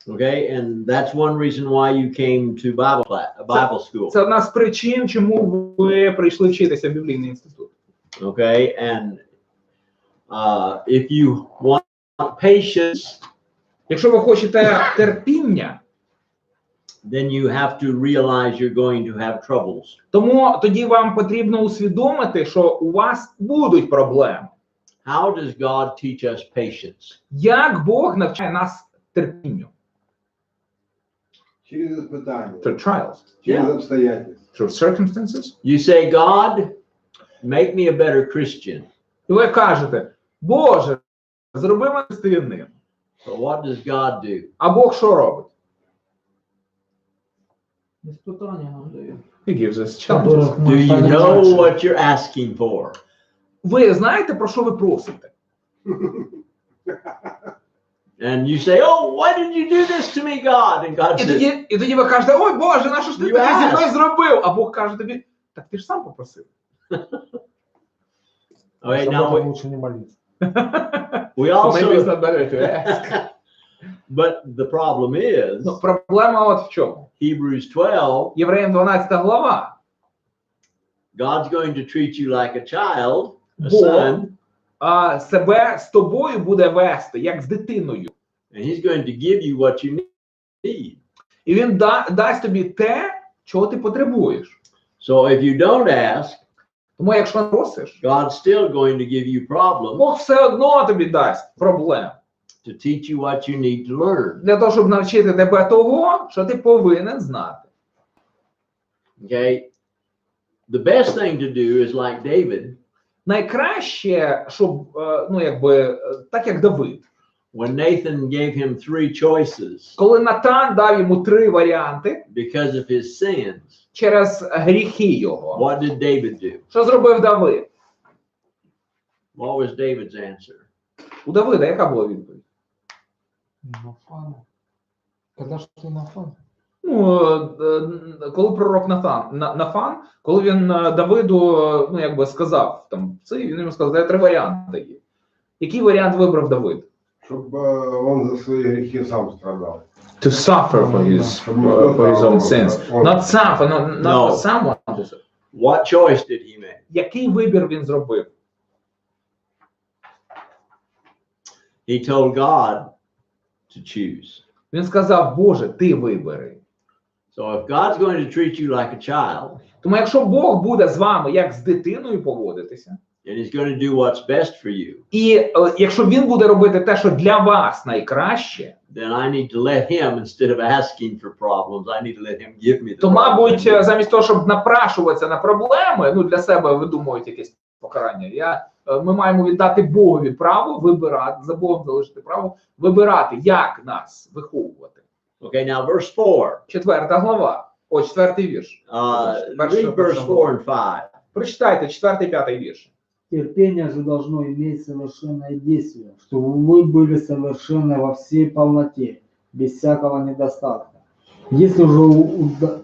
Okay, and that's one reason why you came to Bible school. Це одна з причин, чому ви прийшли вчитися в біблійний інститут. Okay, and if you want patience, Якщо ви хочете терпіння, then you have to realize you're going to have troubles. тому тоді вам потрібно усвідомити, що у вас будуть проблеми. How does God teach us patience? Як Бог навчає нас терпінню? Через испытания, Through trials, через обстоятельства. through circumstances. You say, God, make me a better Christian. І ви кажете, Боже, зроби мене християнин. But what does God do? А Бог що робить? Испытания нам дают. He gives us challenges. Которых Do мы you сами know начали. what you're asking for? Ви знаєте, про що ви просите? And you say, oh, why did you do this to me, God? And God says, І тоді ви кажете, ой, Боже, на що ж ти You таке зі asked. мною зробив? А Бог каже тобі, так ти ж сам попросив. okay, Об now этом we, лучше не молиться. we So maybe it's also, not better to ask. but the problem is, Ну, проблема от в чому. Hebrews 12, Євреям 12 глава. God's going to treat you like a child, a Бог son, себе з тобою буде вести, як з дитиною. and he's going to give you what you need. І він дасть тобі те, чого ти потребуєш. So if you don't ask, Тому якщо не просиш, God's still going to give you problems Бог все одно тобі дасть проблем. to teach you what you need to learn. Для того, щоб навчити тебе того, що ти повинен знати. Okay? The best thing to do is like David, Найкраще, щоб, так як Давид. when Nathan gave him 3 choices Коли Натан дав йому 3 варіанти because of his sins, через гріхи його. what did David do? Що зробив Давид? What was David's answer? У Давида яка була відповідь? Нафан. Когда ж ты Нафан? Коли пророк Нафан, коли він Давиду, сказав, він йому сказав, 3 варіанти є. Який варіант вибрав Давид? Чтобы он за свои грехи сам страдал. To suffer for his own sins. Not suffer, not No. someone. What choice did he make? Який вибір він зробив? He told God to choose. Він сказав, Боже, ти вибери. So if God's going to treat you like a child, Тому якщо Бог буде з вами як з дитиною поводитися, and he's going to do what's best for you, і якщо він буде робити те, що для вас найкраще, then I need to let him, instead of asking for problems, I need to let him give me the то, мабуть, problems. замість того, щоб напрашуватися на проблеми, для себе видумують якесь покарання, ми маємо віддати Богові право вибирати, за Богом залишити право вибирати, як нас виховувати. Okay, now verse 4. 4 глава, 4 вірш. Read verse 4 and 5. Прочитайте 4-5 вірш. Терпение же должно иметь совершенное действие, чтобы вы были совершенны во всей полноте, без всякого недостатка. Если же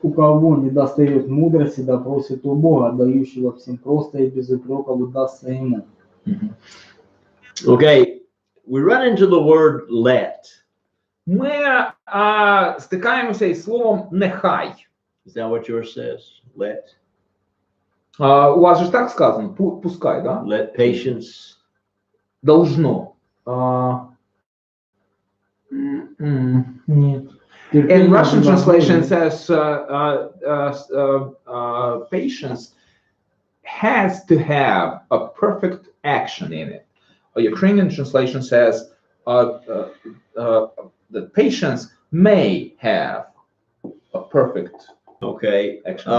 у кого недостает мудрости, да просит у Бога, дающего всем просто и без упреков, удастся ему. Okay, we run into the word let. Ми стикаємося із словом «нехай». Is that what yours says? Let. У вас же ж так сказано, пускай, да? Let patience. Должно. Нет. In Russian же должно translation быть. says patience has to have a perfect action in it. A Ukrainian translation says that patience may have a perfect Okay. action.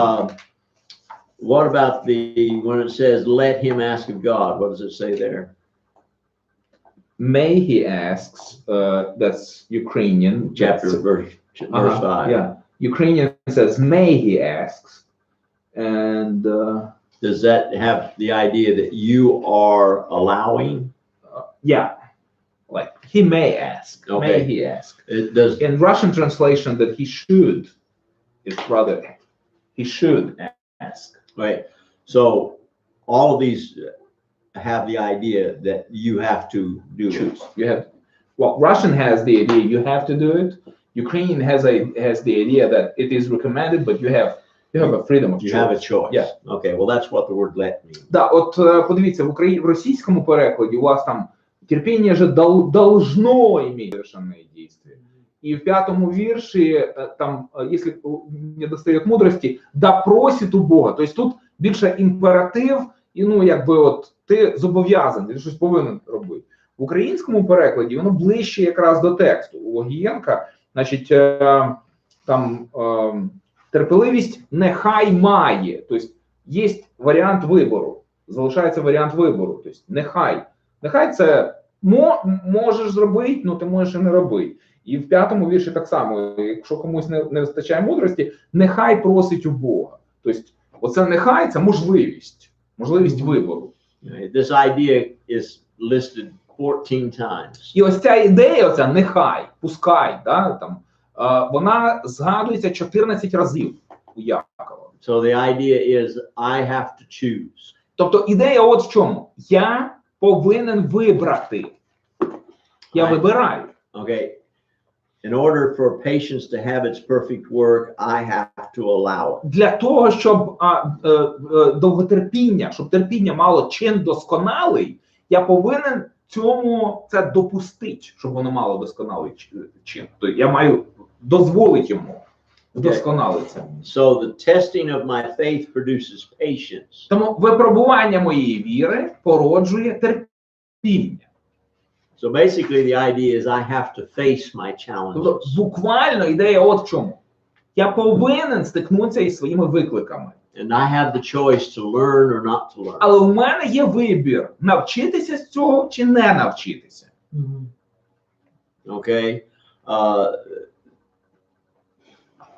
What about when it says let him ask of God? What does it say there? May, he asks, that's Ukrainian. Verse 5. Yeah. Ukrainian says may, he asks. And Does that have the idea that you are allowing? yeah, like he may ask. Okay. May he ask. It does. In Russian translation, that he should is rather he should ask. Right. So all of these have the idea that you have to do it. Choose. You have. Well, Russian has the idea you have to do it. Ukraine has the idea that it is recommended, but you have a freedom of You have a choice. choice. Yeah. Okay, well, that's what the word let means. Да, от подивіться, в російському перекладі у вас там терпіння же должно иметь совершенное действие. И в 5 вірші там, если не достает мудрости, да просит у Бога. Тобто тут більше імператив, і ну якби от ти зобов'язаний, ти щось повинен робити. В українському перекладі воно ближче якраз до тексту. У Логієнка, значить, там терпеливість нехай має. Тобто є варіант вибору. Залишається варіант вибору. Тобто нехай. Нехай це можеш зробити, ну ти можеш і не робити. І в 5 вірші так само, якщо комусь не вистачає мудрості, нехай просить у Бога. Тобто оце нехай – це можливість вибору. This idea is listed 14 times. І ось ця ідея, оця нехай, пускай, да, там, вона згадується 14 разів у Якова. So the idea is I have to choose. Тобто ідея от в чому. Я повинен вибрати. Я вибираю. Okay. In order for patience to have its perfect work, I have to allow it. Для того, щоб довготерпіння, щоб терпіння мало чин досконалий, я повинен це допустити, щоб воно мало досконалий чин. Тобто я маю дозволити йому вдосконалитися. So the testing of my faith produces patience. Тому випробування моєї віри породжує терпіння. So basically the idea is I have to face my Тобто challenges. буквально ідея от в чому. Я повинен стикнутися із своїми викликами. And I have the choice to learn or not to learn. Але в мене є вибір, навчитися з цього чи не навчитися. Okay.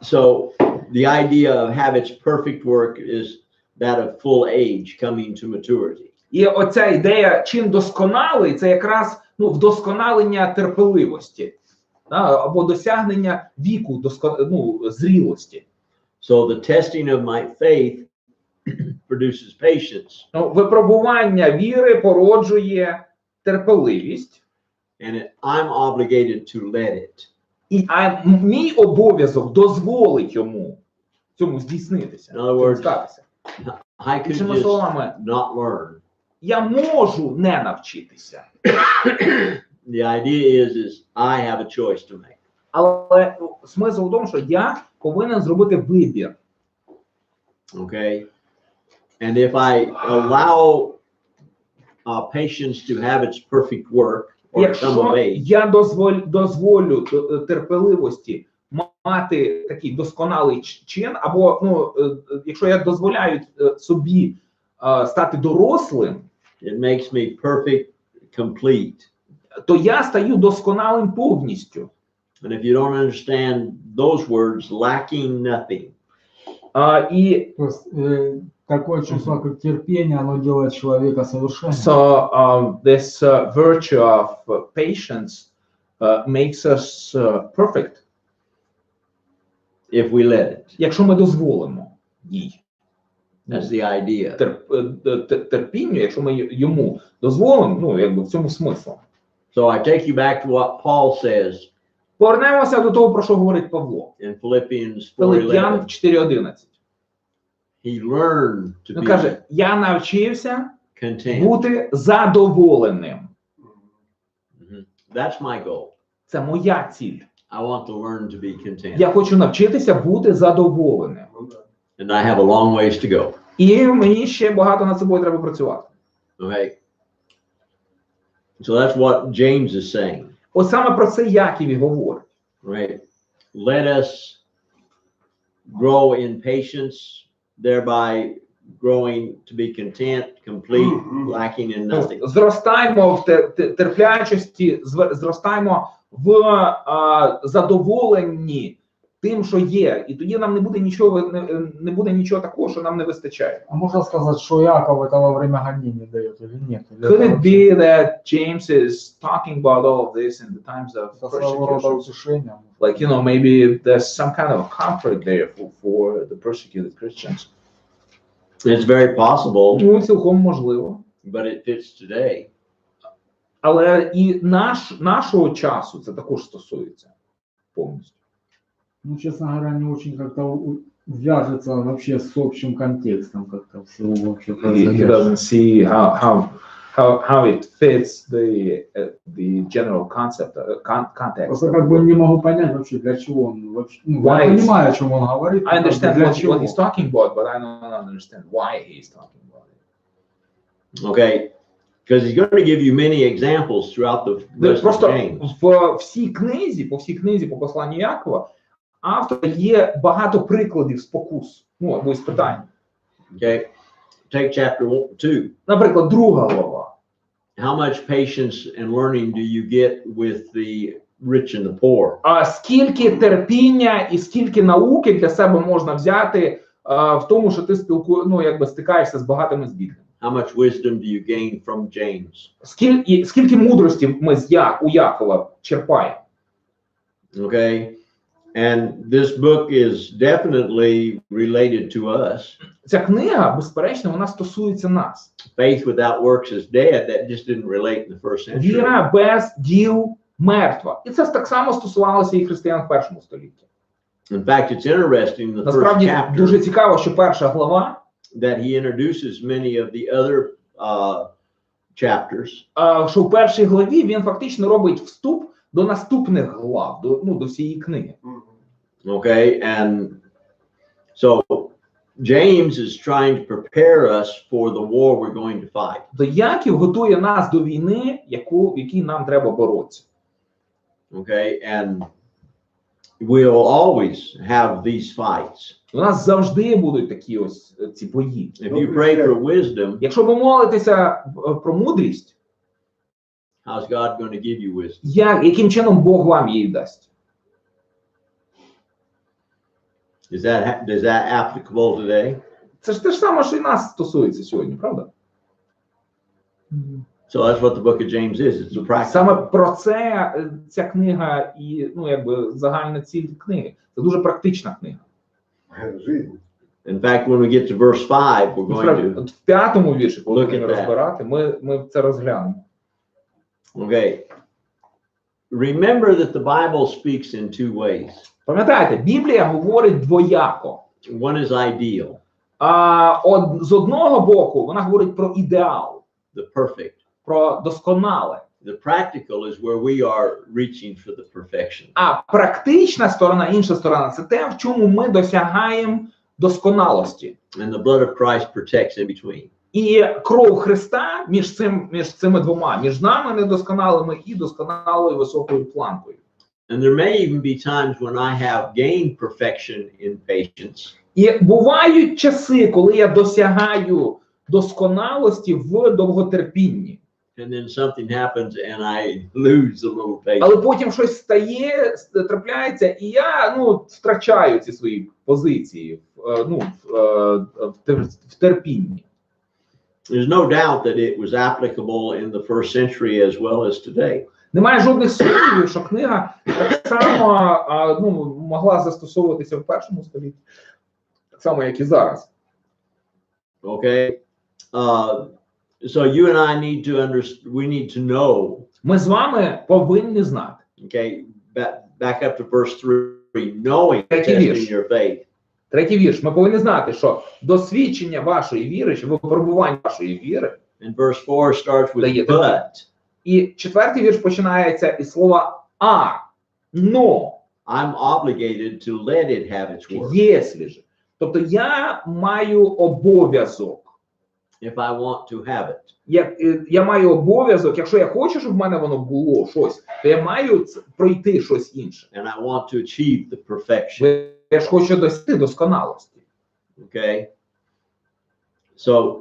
So the idea of have its perfect work is that of full age coming to maturity. І оця ідея чин досконалий, це якраз вдосконалення терпеливості, або досягнення віку, зрілості. So the testing of my faith produces patience. Випробування віри породжує терпеливість. And I'm obligated to let it. І мій обов'язок дозволить йому цьому здійснитися. In other words, статися. I could Іншими just словами, not learn. я можу не навчитися. The idea is I have a choice to make. Але смисл в тому, що я повинен зробити вибір. Okay. And if I allow patience to have its perfect work or come of Якщо age, я дозволю терпеливості мати такий досконалий чин, або якщо я дозволяю собі стати дорослим, it makes me perfect, complete. то я стаю досконалим повністю. And if you don't understand those words, lacking nothing. І То есть такое чувство, как терпение, оно делает человека совершенным. so this virtue of patience makes us perfect. If we let it. Якщо ми дозволимо їй. That's the idea. Терпінню, якщо ми йому дозволимо, якби в цьому смисл. So I take you back to what Paul says Повернемося до того, про що говорить Павло. in Philippians Филип'ян 4:11. 4:11. He learned to be Каже, я навчився content. бути задоволеним. Mhm. That's my goal. Це моя ціль. I want to learn to be content. Я хочу навчитися бути задоволеним. And I have a long ways to go. І мені ще багато над собою треба працювати. Okay. So that's what James is saying. Ось саме про це Яків і говорить. Right. Let us grow in patience, thereby growing to be content, complete, lacking in nothing. Зростаємо в терплячості, зростаємо в задоволенні тим, що є. І тоді нам не буде нічого такого, що нам не вистачає. А можно сказать, что Яков это во время гонений дает или нет? Или Could это it вообще be that James is talking about all of this in the times of это своего рода persecution? утешение? Like, maybe there's some kind of comfort there for the persecuted Christians. It's very possible, Цілком можливо. but it fits today. Але і нашого часу це також стосується повністю. Ну, честно говоря, не очень как-то вяжется вообще с общим контекстом как-то всего вообще He происходящего. doesn't see how it fits the general concept, context. Просто of как the бы book. не могу понять вообще, для чего он вообще. Ну, Why я it's- понимаю, о чем он говорит. I но как бы understand для what чего. he's talking about, but I don't understand why he's talking about it. Okay, because he's going to give you many examples throughout the rest of Просто James. по всій книзі, по посланню Якова, автора є багато прикладів спокус, ну або із питань. Okay, take chapter 2. Наприклад, 2 глава. How much patience and learning do you get with the rich and the poor? А скільки терпіння і скільки науки для себе можна взяти в тому, що ти стикаєшся з багатими з бідними? How much wisdom do you gain from James? Скільки мудрості ми у Якова черпаємо? Okay, and this book is definitely related to us. Ця книга, безперечно, вона стосується нас. Faith without works is dead. That just didn't relate in the first century. Віра без діл мертва. І це так само стосувалося і християн в першому столітті. In fact, it's interesting in the first Насправді chapter дуже цікаво, що перша глава, that he introduces many of the other chapters. що в першій главі він фактично робить вступ до наступних глав, до всієї книги. Okay, and so James is trying to prepare us for the war we're going to fight. То Яків готує нас до війни, в якій нам треба боротися. Okay, and we'll always have these fights. У нас завжди будуть такі ось ці бої. If you pray for wisdom, Якщо ви молитеся про мудрість, how's God going to give you wisdom? яким чином Бог вам її дасть? Is that applicable today? Це ж те ж саме, що і нас стосується сьогодні, правда? So that's what the book of James is. It's a practice. Саме про це ця книга і загальна ціль книги. Це дуже практична книга. Жизнь. In fact, when we get to verse 5, we're going to От в 5-му вірші, коли Look будемо at that. розбирати, ми це розглянемо. Okay. Remember that the Bible speaks in two ways. Пам'ятаєте, Біблія говорить двояко. One is ideal, З одного боку, вона говорить про ідеал, the perfect. про досконале. The practical is where we are reaching for the perfection. А практична сторона, інша сторона, це те, в чому ми досягаємо досконалості. And the blood of Christ protects in between. І кров Христа між цими двома, між нами недосконалими і досконалою високою планкою. And there may even be times when I have gained perfection in patience. І бувають часи, коли я досягаю досконалості в довготерпінні. And then something happens and I lose a little patience. Але потім щось трапляється, і я втрачаю ці свої позиції в терпінні. There's no doubt that it was applicable in the first century as well as today. Немає жодних сумнівів, що книга так само могла застосовуватися в першому столітті, так само, як і зараз. Okay. So you and I need to understand, we need to know. Ми з вами повинні знати. Okay. Back up to verse 3. Knowing, Третій testing вірш. your faith. Третій вірш. Ми повинні знати, що досвідчення вашої віри, чи випробування вашої віри. And verse 4 starts with Дає but. І четвертий вірш починається із слова «но». I'm obligated to let it have its work. Єслі ж. Тобто я маю обов'язок. If I want to have it. Я маю обов'язок, якщо я хочу, щоб в мене воно було щось, то я маю пройти щось інше. And I want to achieve the perfection. Я ж хочу досягти досконалості. Okay. So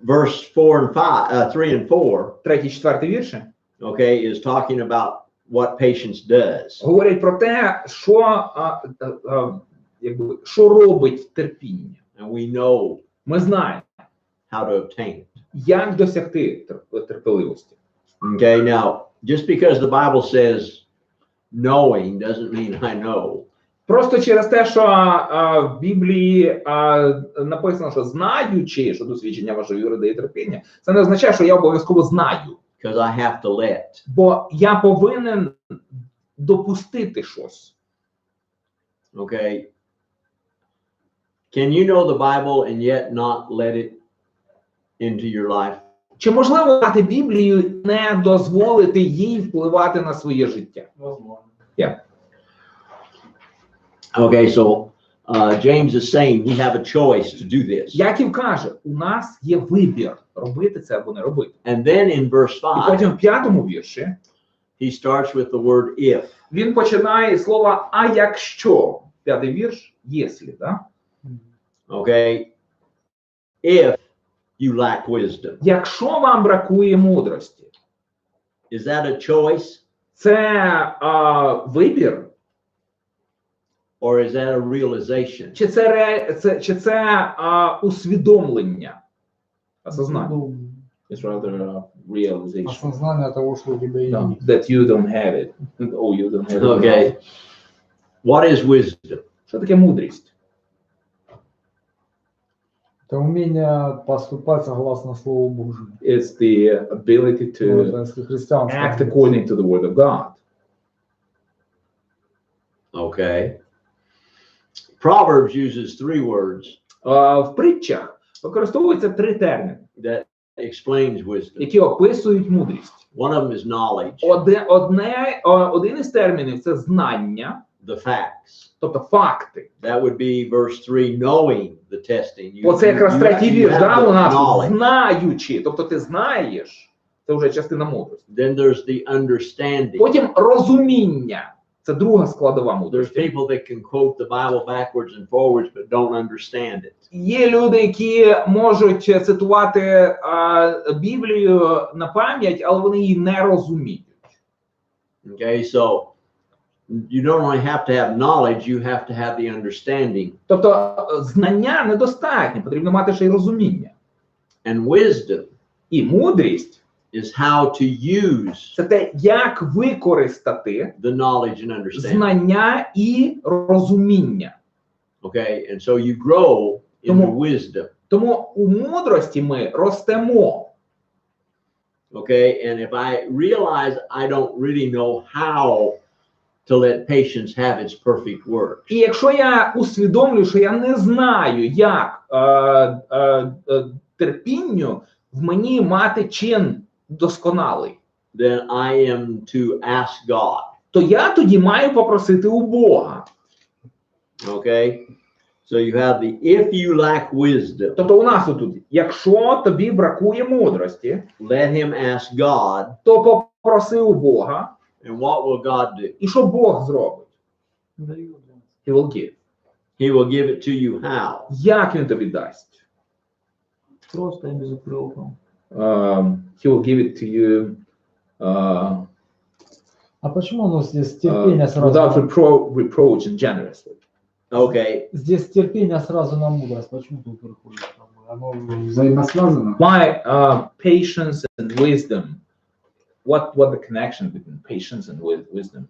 verse 3 and 4, Третій, четвертий вірші okay, is talking about what patience does. говорять про те, що робить терпіння. And we know Ми знаємо, how to obtain it. як досягти терпеливості. Okay, now, just because the Bible says knowing doesn't mean I know. Просто через те, що в Біблії написано, що знаючи, що досвідчення вашої віри дає терпіння, це не означає, що я обов'язково знаю. Because I have to let. Бо я повинен допустити щось. Okay. Can you know the Bible and yet not let it into your life? Чи можливо знати Біблію і не дозволити їй впливати на своє життя? Возможно. Okay, so James is saying we have a choice to do this. Яків каже, у нас є вибір, робити це або не робити. And then in verse І 5, потім в 5-му вірші he starts with the word if. він починає з слова «а якщо». 5-й вірш «єслі», да? Okay. If you lack wisdom. Якщо вам бракує мудрості, Is that a choice це вибір, or is that a realization? чи це усвідомлення? Осознання. It's rather realization. Осознание того, что у тебя No, есть. that you don't have it. Oh, you don't have it. Okay. What is wisdom? Що таке мудрість? Это умение поступать согласно Слову Божьему. It's the ability Ну, to это если христианство. act according to the word of God. Okay. Proverbs uses 3 words В притчах використовуються 3 терміни, that explains wisdom. які описують мудрість. One of them is knowledge, Один із термінів – це знання, the facts. тобто факти. That would be verse 3, knowing the testing. Оце якраз третій вірш, have да, the у нас knowledge. знаючи, тобто ти знаєш, це вже частина мудрості. Then there's the understanding. Потім розуміння, це друга складова There's мудрості. people that can quote the Bible backwards and forwards but don't understand it. Є люди, які можуть цитувати Біблію на пам'ять, але вони її не розуміють. Okay, so you don't only have to have knowledge, you have to have the understanding. Тобто знання недостатньо, потрібно мати ще й розуміння. And wisdom І мудрість is how to use – це те, як використати the knowledge and understanding. знання і розуміння. Okay, and so you grow into wisdom. Тому у мудрості ми ростемо. Okay, and if I realize I don't really know how to let patience have its perfect works, І якщо я усвідомлюю, що я не знаю, як терпінню в мені мати чин досконалий, then I am to ask God. то я тоді маю попросити у Бога. Okay, so you have the if you lack wisdom, Тобто у нас тут, якщо тобі бракує мудрості, let him ask God, то попроси у Бога, and what will God do? і що Бог зробить? He will give. He will give it to you how? Як він тобі дасть? Просто и без упреков. He will give it to you А почему оно здесь терпение сразу? without reproach and generously. Okay, Здесь терпение сразу на мудрость. Почему тут приходит? Оно взаимосвязано? Why patience and wisdom? What the connection between patience and wisdom?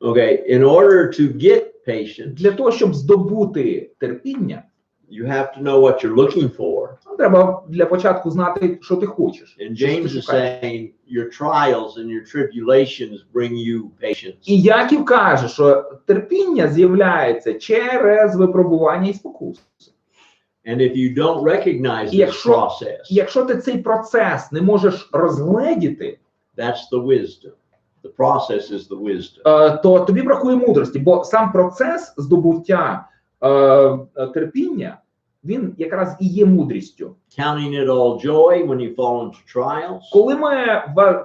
okay, in order to get patience, Для того, щоб здобути терпіння, you have to know what you're looking for. треба для початку знати, що ти хочеш. And що ти James is шукаєш. saying your trials and your tribulations bring you patience. І Яків каже, що терпіння з'являється через випробування і спокуси. And if you don't recognize this Якщо- process, Якщо ти цей процес не можеш розгледіти, that's the wisdom. The process is the wisdom. то тобі бракує мудрості, бо сам процес здобуття терпіння, він якраз і є мудрістю. Counting it all joy when you fall into trials,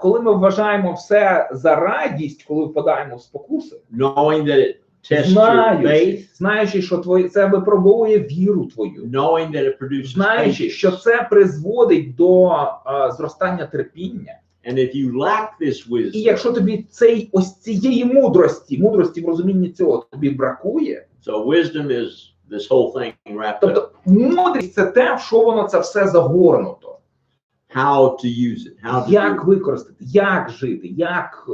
Коли ми вважаємо все за радість, коли впадаємо в спокуси, knowing that it tests your faith, знаючи, що це випробовує віру твою, knowing that it produces знаючи, що patience. це призводить до зростання терпіння. And if you lack this І wisdom, якщо тобі цієї мудрості в розумінні цього тобі бракує, so wisdom is this whole thing wrapped up. тобто мудрість це те, в що воно це все загорнуто. How to use it, how to do Як it. використати, як жити, як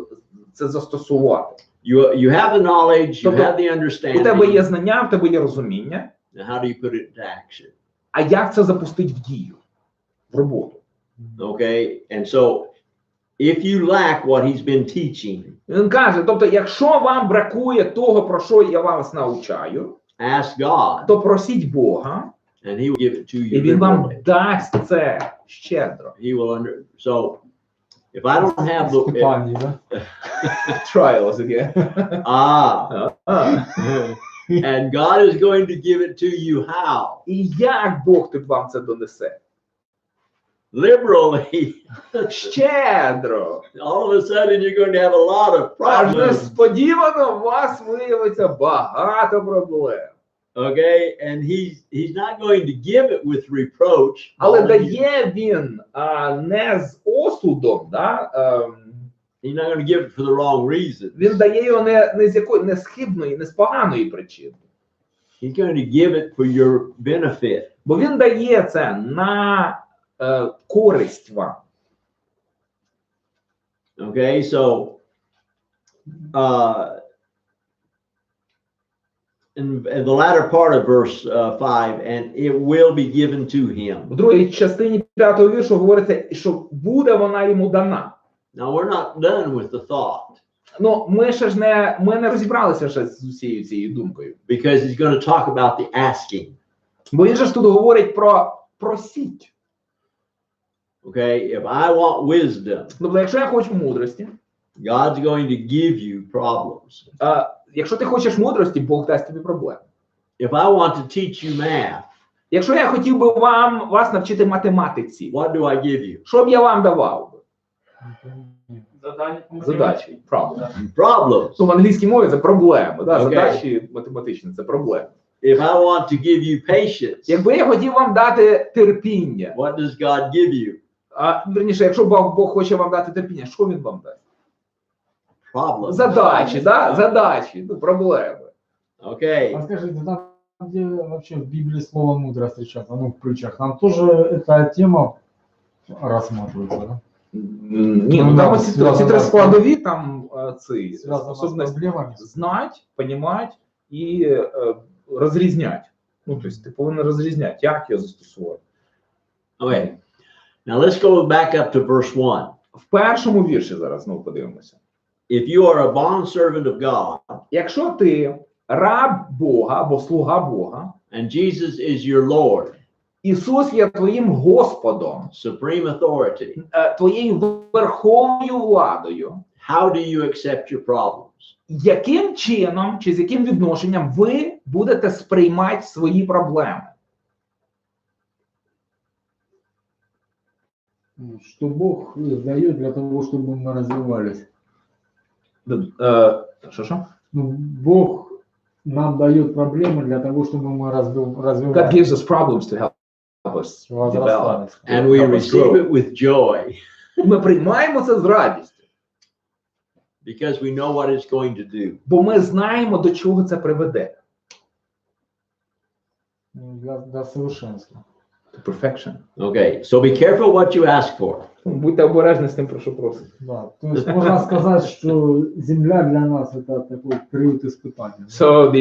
це застосувати. You have the knowledge, you Тобто, have the У тебе є understanding. знання, в тебе є розуміння, Now how do you put it into action? а як це запустити в дію, в роботу? Okay, and so if you lack what he's been teaching, Він каже, тобто, якщо вам бракує того, про що я вас навчаю, ask God, то просіть Бога, and he will give it to і you він вам liberally. дасть це щедро. He will so if I don't have the Испытание, да? Trials again. and God is going to give it to you how? І як Бог тут вам це донесе? Liberally. Щедро. All of a sudden you're going to have a lot of Аж problems. несподівано у вас виявиться багато проблем. Okay, and he's not going to give it with reproach. Але дає він не з осудом, да? He's not going to give it for the wrong reason. Він дає його не з якої не з хибної, не з поганої причини. He's going to give it for your benefit. Бо він дає це на користь вам. Okay, so in the latter part of verse 5, and it will be given to him. В другій частині 5-го віршу говориться, що буде вона йому дана. Now we're not done with the thought, Ну, ми не розібралися ще з усією цією думкою. because he's going to talk about the asking. Бо він же ж тут говорить про просіть. Okay, if I want wisdom, Тобто, якщо я хочу мудрості, God's going to give you problems. якщо ти хочеш мудрості, Бог дасть тобі проблеми. If I want to teach you math, Якщо я хотів би вас навчити математиці, what do I give you? що б я вам давав? Задання. Задачі, правда. Problems. Ну, в англійській мові це проблеми, да? Окей. Задачі математичні це проблеми. If I want to give you patience, Якби я хотів вам дати терпіння, what does God give you? Верніше, якщо Бог хоче вам дати терпіння, що він вам дасть? Problems. Задачі, да? Задачі, ну, проблеми. Okay. А скажите, там где вообще в Библии слово мудро встречается, ну в притчах, там тоже эта тема рассматривается, да? Ні, ну там ці три складові, там ці Связано с способність проблемами. знать, понимать і розрізнять. Ну, тобто ти повинен розрізняти, як його застосувати. Okay. Now let's go back up to verse 1. В першому вірші зараз знову подивимося. If you are a bondservant of God, Якщо ти раб Бога або слуга Бога, and Jesus is your Lord, Ісус є твоїм Господом, supreme authority, твоєю верховною владою, how do you accept your problems? яким чином чи з яким відношенням ви будете сприймати свої проблеми? Что Бог дает для того, чтобы мы развивались. Що? Ну, Бог нам дает проблемы для того, чтобы мы God развивались. gives us problems to help us develop. Возрастались. And we help us receive grow. it with joy Ми приймаємо це з радістю, because we know what it's going to do. бо ми знаємо, до чого це приведе. Для совершенства. To perfection. Okay, so be careful what you ask for. Будьте обережні з тим, про що просите. Да. То есть можно сказать, что земля для нас это такой период испытания. So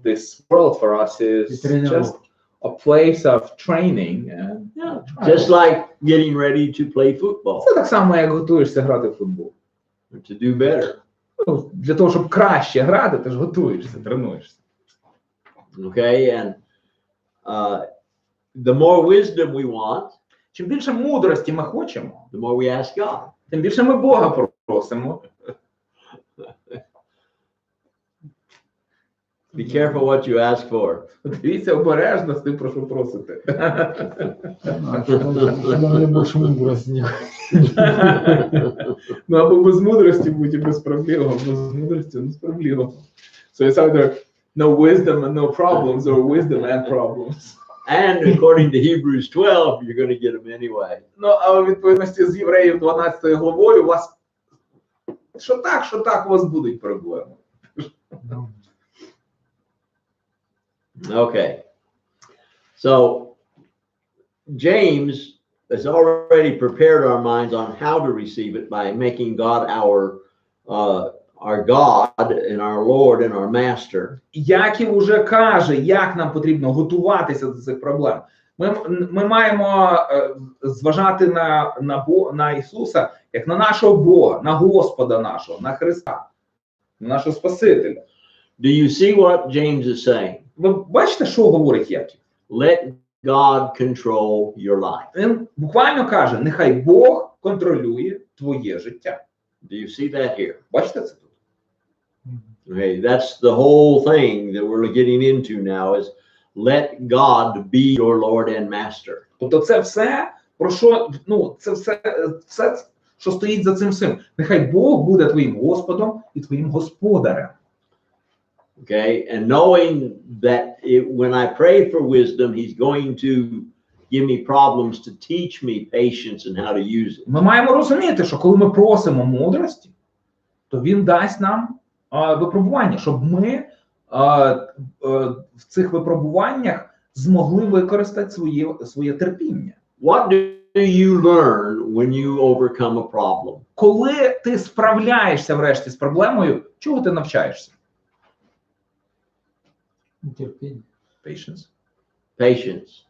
this world for us И is тренировки. just a place of training. And Just like getting ready to play football, це так само, як готуєшся грати в футбол. to do better. Ну, для того, щоб краще грати, ти ж готуєшся, тренуєшся. Okay, and the more wisdom we want, Чим більше мудрості ми хочемо, the more we ask God. тим більше ми Бога просимо. Be careful what you ask for. Дивіться обережно з тим, про що просите. Когда мне больше мудрости не Ну, або без мудрості будь і без проблем, або з мудрості, ну, з проблемами. So it's either no wisdom and no problems, or wisdom and problems. And according to Hebrews 12, you're going to get them anyway. Ну, а у відповідності з Євреїв 12 главою у вас що так, у вас будуть проблеми. Okay. So James has already prepared our minds on how to receive it by making God our God and our Lord and our Master. Яків уже каже, як нам потрібно готуватися до цих проблем. Ми маємо зважати на Ісуса як на нашого Бога, на Господа нашого, на Христа, на нашого Спасителя. Do you see what James is saying? Ви бачите, що говорить Яків? Let God control your life. Він буквально каже, нехай Бог контролює твоє життя. Do you see that here? Бачите це тут? Okay, that's the whole thing that we're getting into now is let God be your Lord and Master. Тобто це все, про що, це все, що стоїть за цим всім. Нехай Бог буде твоїм Господом і твоїм Господарем. Okay, and knowing that when I pray for wisdom, He's going to give me problems to teach me patience and how to use it. Ми маємо розуміти, що коли ми просимо мудрості, то Він дасть нам випробування, щоб ми в цих випробуваннях змогли використати своє терпіння. What do you learn when you overcome a problem? Коли ти справляєшся врешті з проблемою, чого ти навчаєшся? Терпение. Patience. Patience.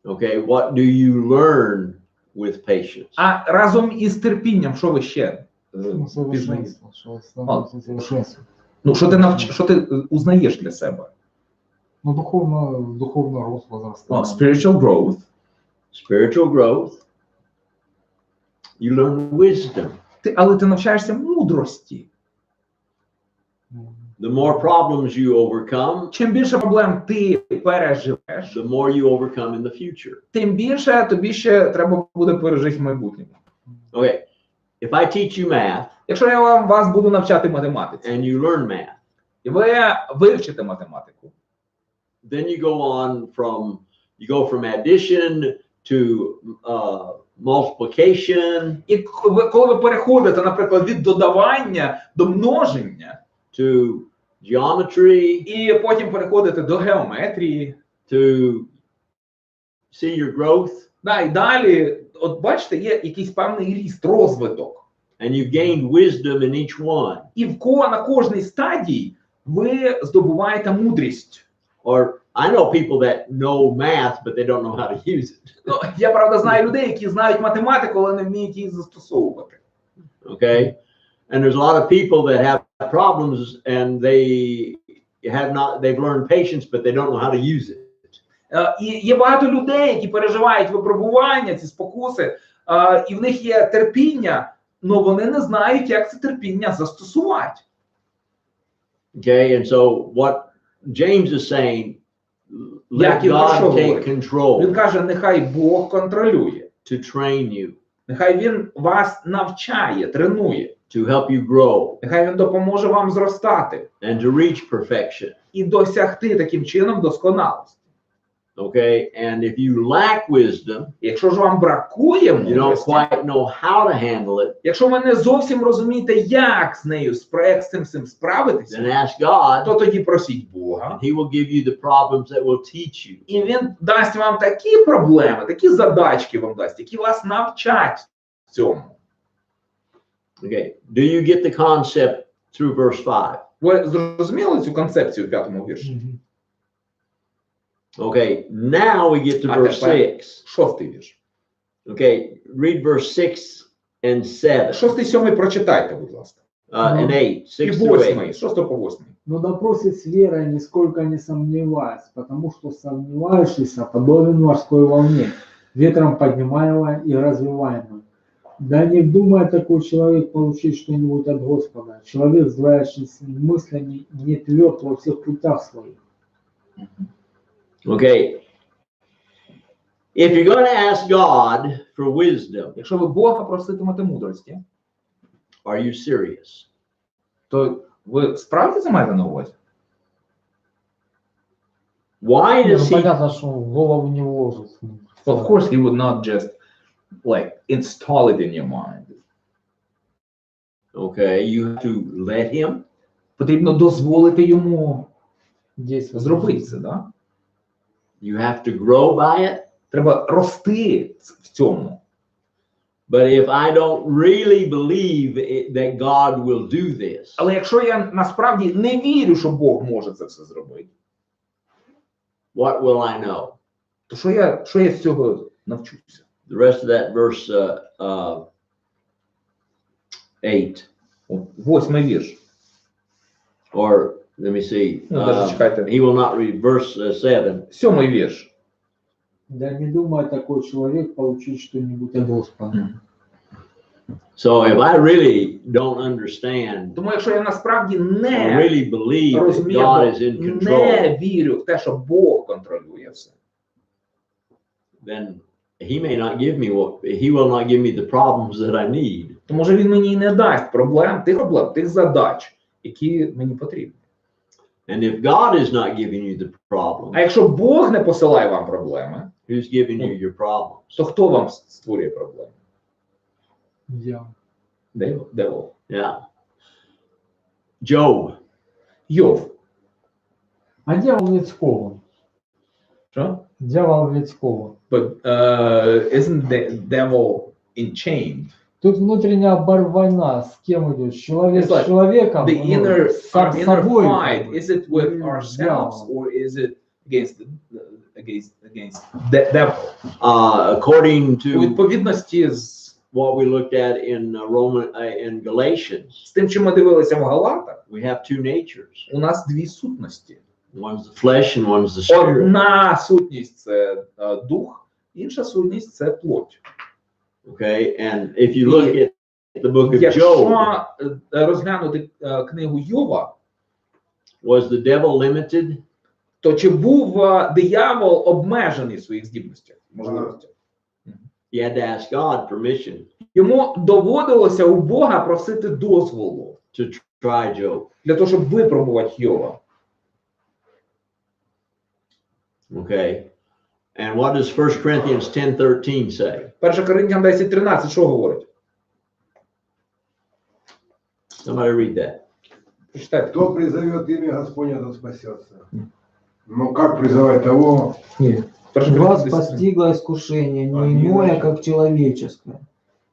Okay, what do you learn with patience? А разом із терпінням, що ви ще Ну, пізнаєте? совершенство, что становится совершенством. Ну, що ти узнаєш для себе? Ну, духовно рост возрастает. Spiritual growth. Spiritual growth. You learn wisdom. Але ти навчаєшся мудрості. The more problems you overcome, Чим більше проблем ти переживеш, the more you overcome in the future. тим більше тобі ще треба буде пережити в майбутньому. Okay, if I teach you math Якщо я вас буду навчати математиці, and you learn math, і ви вивчите математику, then you go from addition to multiplication і коли ви переходите, наприклад, від додавання до множення, to geometry і потім переходите до геометрії, to see your growth, і далі, от бачите, є якийсь певний ріст, розвиток. and you've gained wisdom in each one. І на кожній стадії ви здобуваєте мудрість. Or I know people that know math, but they don't know how to use it. Ну, я, правда, знаю людей, які знають математику, але не вміють її застосовувати. Okay, and there's a lot of people that have problems and they've learned patience, but they don't know how to use it. І є багато людей, які переживають випробування, ці спокуси, і в них є терпіння, але вони не знають, як це терпіння застосувати. Okay, and so what James is saying, let Як і про що God take говорить? control Він каже, нехай Бог контролює, to train you, нехай Він вас навчає, тренує, to help you grow, нехай Він допоможе вам зростати and to reach perfection. і досягти таким чином досконалості. Okay, and if you lack wisdom, Якщо ж вам бракує you don't мудрості, quite know how to handle it, якщо ви не зовсім розумієте, як з нею, з цим справитися, then ask God, то тоді просіть Бога, and He will give you the problems that will teach you. і Він дасть вам такі проблеми, такі задачки вам дасть, які вас навчать цьому. Okay, do you get the concept through verse 5? Ви зрозуміли цю концепцію в 5-му вірші? Okay, now we get to А verse тепер 6. 6-й вірш. Okay, read verse 6 and 7 6-й, 7-й прочитайте, будь ласка. and 8, І 6 through 8. 8-й, 6 по 8. Но допросит с верой, нисколько не сомневаясь, потому что сомневающийся подобен морской волне, ветром поднимаемой и развиваемой. Да не думает такой человек получить что-нибудь от Господа. Человек, сдвающийся мыслями, не тверд во всех путях своих. Okay, if you're going to ask God for wisdom, Якщо ви Бога проситимете мудрості, are you serious? то ви справді це маєте на увазі? Why Ну, does He? понятно, что в голову не вложит. Well, of course, he would not just like install it in your mind. Okay, you have to let Him. Потрібно дозволити йому Действовать. зробити це, да? You have to grow by it. Треба рости в цьому. But if I don't really believe that God will do this, Але якщо я насправді не вірю, що Бог може це все зробити, what will I know? То що я з цього навчуся? The rest of that verse 8, От, 8-й вірш. or let me see. Ну, даже чекайте. He will not read verse 7. 7-й вірш. Да не думает такой человек получить что-нибудь от Господа. So if I really don't understand, Тому якщо я насправді or не really believe that розумію, God is in control, не вірю в те, що Бог контролює все, then He may not give me He will not give me the problems that I need. то може він мені і не дасть тих задач, які мені потрібні. And if God is not giving you the А problems, якщо Бог не посилає вам проблеми, who's giving you your problems? то хто вам створює проблеми? Я. Диявол. Yeah. Job. Йов. А дьявол ведь скован. Що? Дьявол ведь скован. But isn't the devil enchained? Тут внутренняя война. С кем идет? Человек It's like с человеком. The inner, сам our inner собой. fight, is it with Mm, ourselves yeah. or is it against the devil? According У to відповідності з what we looked at in in Galatians, тим, що ми дивилися в Галатах, we have two natures. у нас дві сутності. One's the flesh and one's the spirit. Одна сутність – це дух, інша сутність – це плоть. Okay, and if you look at the book of Job, Якщо розглянути книгу Йова, was the devil limited? то чи був диявол обмежений в своїх здібностях, можливостях? He had to ask God permission Йому доводилося у Бога просити дозволу to try Job. для того, щоб випробувати Йова. Okay, and what does 1 Corinthians 10:13 say? 1 Коринтян 10:13 що говорить? Somebody read that. Прочитайте. Кто призовет имя Господня, тот спасется. Но как призывать того? Ні. 1 Вас Коринтян 10:13. постигло искушение, не Один иное, начал. как человеческое.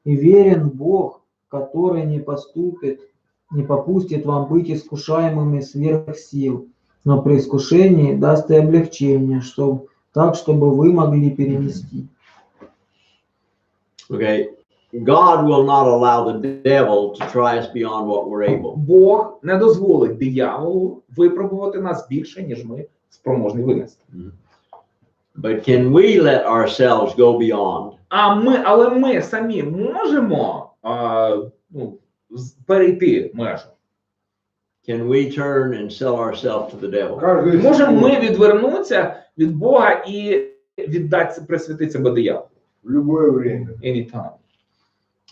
И верен Бог, который не попустит вам быть искушаемыми сверх сил, но при искушении даст и облегчение, чтобы вы могли перенести. Okay, God will not allow the devil to try us beyond what we're able. Бог не дозволить дияволу випробувати нас більше, ніж ми спроможні винести. But can we let ourselves go beyond? Але ми самі можемо перейти межу. Can we turn and sell ourselves to the devil? Каждый Можемо ми секунду, відвернутися від Бога і присвятити себе дияволу. в любое время. Anytime.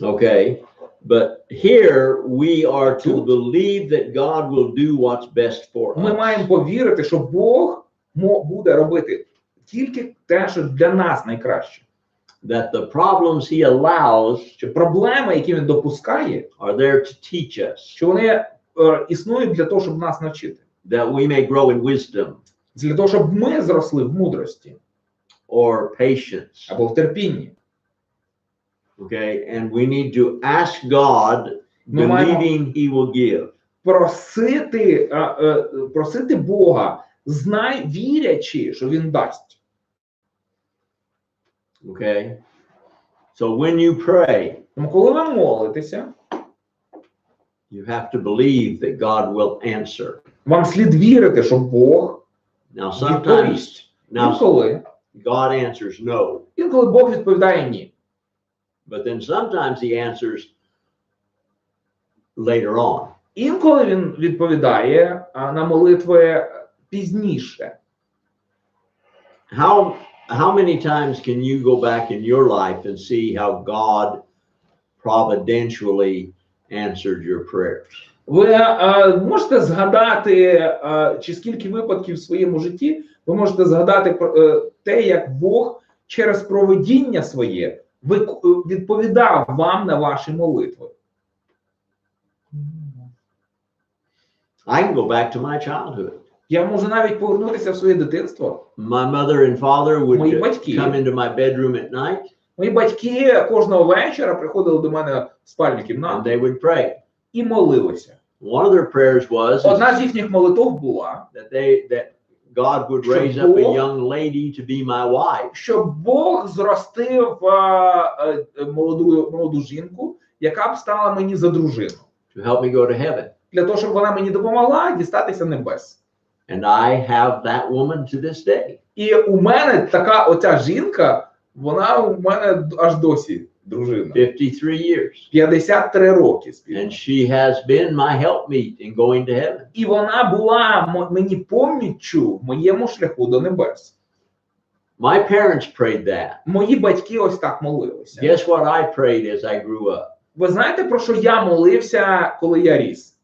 Okay, but here we are to Тут. believe that God will do what's best for Ми us. маємо повірити, що Бог буде робити тільки те, що для нас найкраще. That the problems He allows Що проблеми, які він допускає, are there to teach us, що вони існують для того, щоб нас навчити. that we may grow in wisdom Для того, щоб ми зросли в мудрості or patience. або в терпінні. Okay, and we need to ask God, Ми маємо believing He will give. просити Бога, вірячи, що він дасть. Okay, so when you pray, Тому коли ви молитеся, you have to believe that God will answer. вам слід вірити, що Бог Now, sometimes, відповість. now Інколи God answers no, Бог відповідає ні. but then sometimes He answers later on. Інколи він відповідає на молитви пізніше. How many times can you go back in your life and see how God providentially answered your prayers? Ви можете згадати, чи скільки випадків в своєму житті, ви можете згадати те, як Бог через провидіння своє відповідав вам на ваші молитви. I can go back to my childhood. Я можу навіть повернутися в своє дитинство. My mother and father would Мої батьки. come into my bedroom at night Мої батьки кожного вечора приходили до мене в спальню and кімнату they would pray. і молилися. One of their prayers was Одна з їхніх молитв була, that God would raise up a young lady to be my wife. Щоб Бог зростив молоду жінку, яка б стала мені за дружину. To help me go to heaven. Для того, щоб вона мені допомогла дістатися небес. And I have that woman to this day. І у мене така оця жінка, вона у мене аж досі дружина. 53 years. 53 роки спільно. And she has been my helpmeet in going to heaven. І вона була мені поміччю в моєму шляху до небес. My parents prayed that. Мої батьки ось так молилися. Guess what I prayed as I grew up? Ви знаєте, про що я молився, коли я ріс?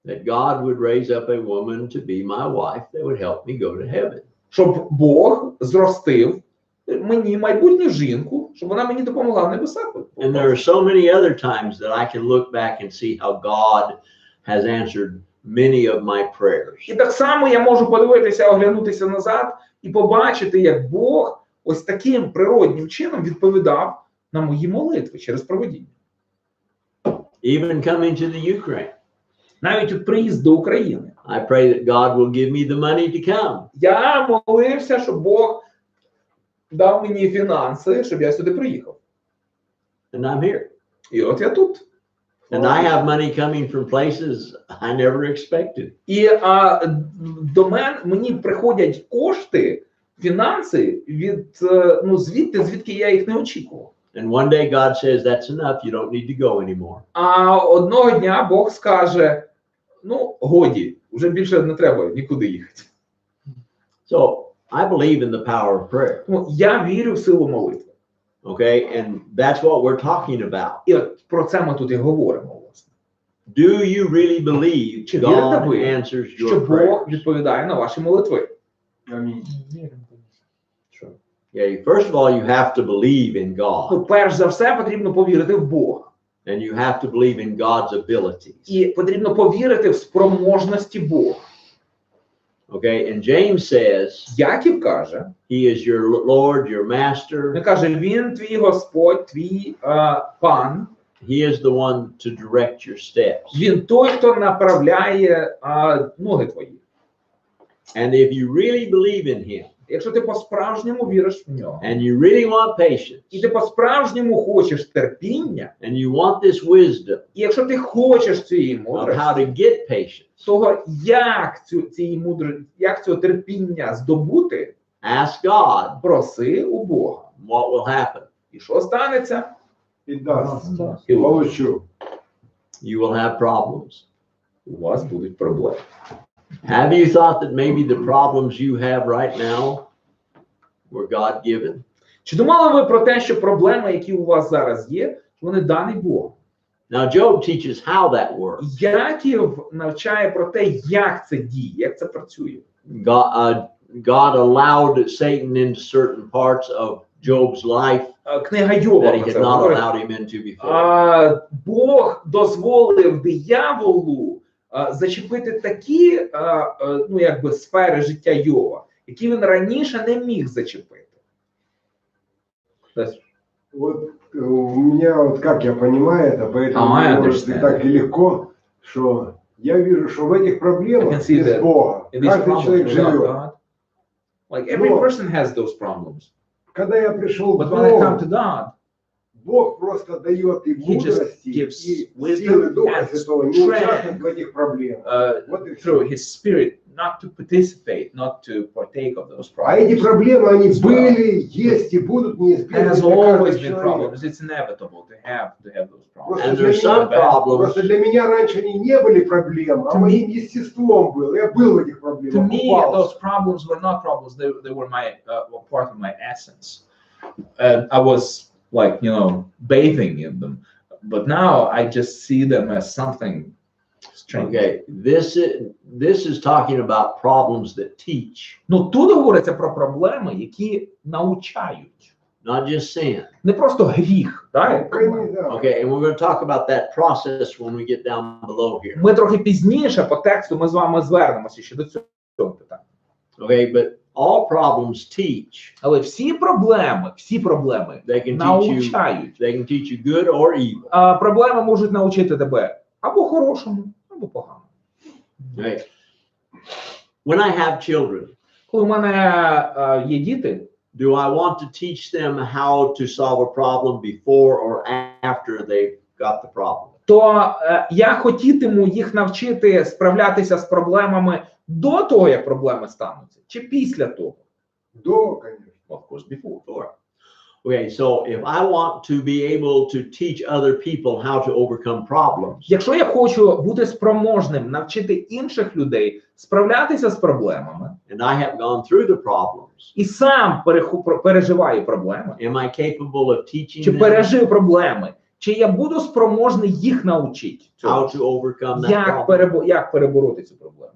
That God would raise up a woman to be my wife that would help me go to heaven. Щоб Бог зростив мені майбутню жінку, щоб вона мені допомогла в небесах. And there are so many other times that I can look back and see how God has answered many of my prayers. І так само я можу подивитися, оглянутися назад і побачити, як Бог ось таким природнім чином відповідав на мої молитви через провидіння. Even coming to the Ukraine, Навіть от приїзд до України. I pray that God will give me the money to come. Я молився, щоб Бог дав мені фінанси, щоб я сюди приїхав. And I'm here. І от я тут. And I have money coming from places I never expected. І до мені приходять кошти, фінанси від звідки я їх не очікував. And one day God says, that's enough, you don't need to go anymore. А одного дня Бог скаже, годі, вже більше не треба нікуди їхати. So I believe in the power of prayer. Я вірю в силу молитви. Okay, and that's what we're talking about. І от про це ми тут і говоримо, власне. Do you really believe Чи вірите God ви, answers що your Бог prayers? відповідає на ваші молитви? Аминь. Yeah, first of all, you have to believe in God. Перш за все, потрібно повірити в Бога. And you have to believe in God's abilities. І потрібно повірити в спроможності Бога. Okay, and James says, Яків каже, He is your Lord, your Master. він каже, він твій Господь, твій пан, He is the one to direct your steps. він той, хто направляє ноги твої. And if you really believe in Him, Якщо ти по-справжньому віриш в нього, and you really want patience, і ти по-справжньому хочеш терпіння, and you want this wisdom і якщо ти хочеш цієї of мудрості, how to get patience, того, як цього терпіння здобути, ask God проси у Бога. what will happen. І що станеться? И даст. І Получу. You will have problems. у вас будуть проблеми. Have you thought that maybe the problems you have right now were God-given? Чи думали ви про те, що проблеми, які у вас зараз є, вони дані Богом? Now, Job teaches how that works. Яків навчає про те, як це діє, як це працює. God allowed Satan into certain parts of Job's life Книга Йова that he про had це not говорить. allowed him into before. Бог дозволив дияволу зачепити такі сфери життя Йова, які він раніше не міг зачепити. Вот у меня, вот как я понимаю это, поэтому I может, understand. так и легко, что я вижу, что в этих I проблемах can see без that Бога in these каждый problems человек without живет. God. Like every Но person has those problems. когда я пришел But к when I come to Богу, God, Бог просто дает и He just мудрости, gives и wisdom силы Духа and Святого не strength. участвовать в этих проблемах. Вот и through все. His Spirit, not to participate, not to partake of those А эти problems. проблемы, они Well, были, есть и будут There неизбежны has для always каждого been человека. problems. It's inevitable to have those problems. And there's some problems. Просто для меня раньше они не были проблемы, а To моим естеством было. Я был в этих To проблемах. me, купался. those problems were not problems. They were part of my essence. I was bathing in them. But now I just see them as something strange. Okay, this is talking about problems that teach, Тут говориться про проблеми, які навчають. not just sin. Не просто гріх. Ну, конечно, да. Okay, and we're going to talk about that process when we get down below here. Ми трохи пізніше по тексту ми з вами звернемося ще до цього питання. Okay, but all problems teach. Але всі проблеми They can teach you. навчають. They can teach you good or evil. Проблеми можуть навчити тебе або хорошому, або поганому. Okay. when I have children, Коли в мене є діти, do I want to teach them how to solve a problem before or after they've got the problem? то я хотітиму їх навчити справлятися з проблемами до того, як проблеми стануться, чи після того? До, конечно. Of course, before. Sure. Okay, so if I want to be able to teach other people how to overcome problems, Якщо я хочу бути спроможним навчити інших людей справлятися з проблемами, and I have gone through the problems, і сам переживаю проблеми, am I capable of teaching чи them пережив проблеми, чи я буду спроможний їх навчити цього? how to overcome that problem? Як перебороти цю проблему?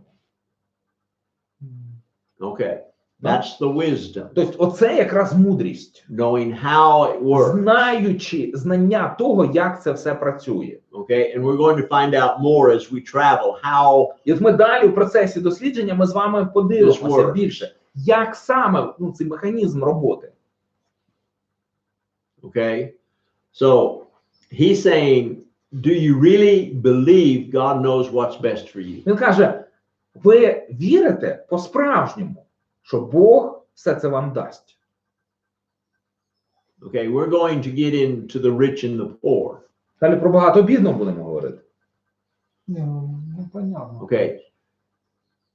Okay, that's the wisdom, Тобто оце якраз мудрість. knowing how it works. Знаючи знання того, як це все працює. Okay, and we're going to find out more as we travel how І от ми далі в процесі дослідження ми з вами This подивимося works. більше, як саме цей механізм роботи. Okay, so he's saying, do you really believe God knows what's best for you? Він каже, ви вірите по-справжньому, що Бог все це вам дасть. Okay, we're going to get into the rich and the poor. Далі про багато бідного будемо говорити. Не, ну, понятно. Okay,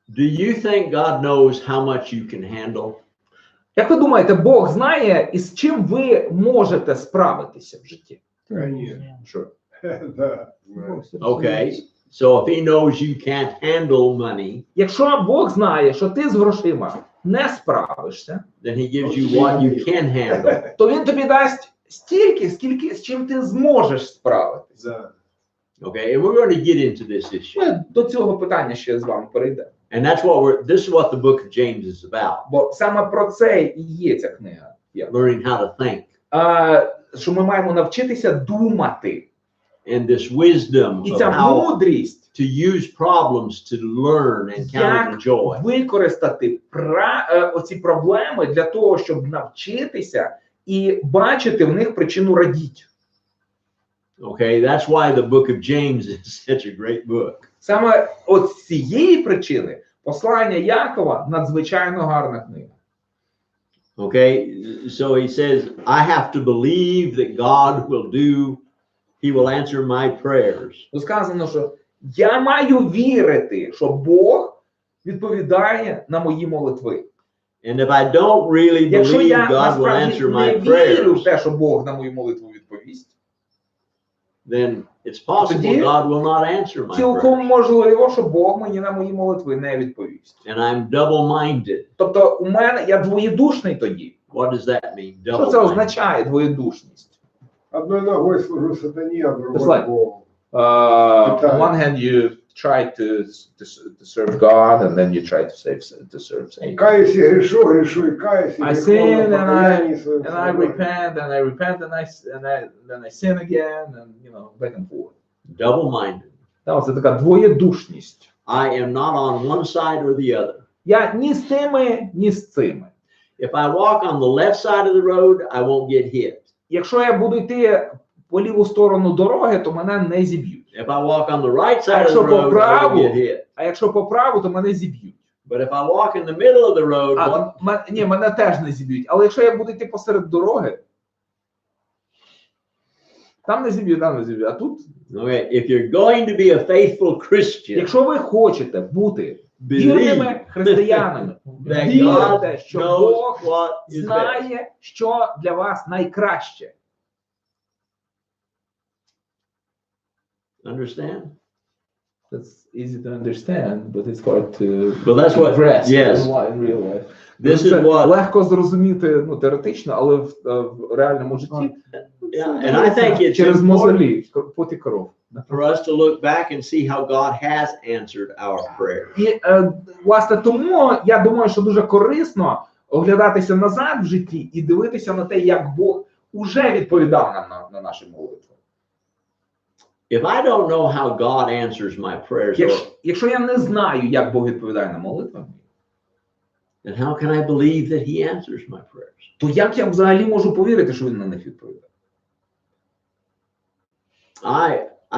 do you think God knows how much you can handle? Як ви думаєте, Бог знає, із чим ви можете справитися в житті? Конечно. Що? Да, знаю. Okay, so if he knows you can't handle money, Якщо Бог знає, що ти з грошима не справишся, then he gives you what you can handle. то він тобі дасть стільки, з чим ти зможеш справитися. Да. Okay, and we're going to get into this issue. Ми до цього питання ще з вами перейдемо. And this is what the book of James is about, Бо саме про це і є ця книга. learning how to think. Що ми маємо навчитися думати. And this wisdom І of ця how мудрість, to use problems to learn and count як and joy. використати оці проблеми для того, щоб навчитися і бачити в них причину радіть. Okay, that's why the book of James is such a great book. Саме от з цієї причини послання Якова надзвичайно гарна книга. Okay, so he says, I have to believe that God will he will answer my prayers. Тут сказано, що я маю вірити, що Бог відповідає на мої молитви. And if I don't really Якщо believe я God will насправді answer не my вірю в prayers, те, що Бог на мою молитву відповість, then it's possible Тоді God will not answer my цілком prayers. можливо, що Бог мені на мої молитви не відповість. And I'm double-minded. Тобто у мене я двоєдушний тоді. What does that mean? Що це означає двоєдушність? Одной ногой служу сатане, а It's другой like- Богу. On one hand you try to serve God and then you try to serve Satan. Каюсь и грешу и каюсь. и I греховно sin and покаяние своё And I всё. repent and I sin again and back and forth. Double-minded. Це така двоєдушність. I am not on one side or the other. Я ні з тими, ні з цими. If I walk on the left side of the road, I won't get hit. Якщо я буду йти по ліву сторону дороги, то мене не зіб'ють. If I walk on the right side of Якщо the по road, I will праву, get hit. а якщо по праву, то мене зіб'ють. But if I walk in the middle of the road, Ні, мене теж не зіб'ють. Але якщо я буду йти посеред дороги, там не зіб'ють, там не зіб'ють. А тут, okay, if you're going to be a faithful Christian, якщо ви хочете бути вірними християнами, that вірте, God що knows Бог what is best. знає, що для вас найкраще. Understand? That's easy to understand, but it's hard to Well, that's what. grasp Yes, in real life. this Це is what. легко зрозуміти, теоретично, але в реальному житті Yeah, and I think it's через important мозолі, поті коров. for us to look back and see how God has answered our prayers. І, власне, тому я думаю, що дуже корисно оглядатися назад в житті і дивитися на те, як Бог уже відповідав нам на наші молитви. If I don't know how God answers my prayers, Якщо я не знаю, як Бог відповідає на молитви, then how can I believe that He answers my prayers? то як я взагалі можу повірити, що він на них відповідає?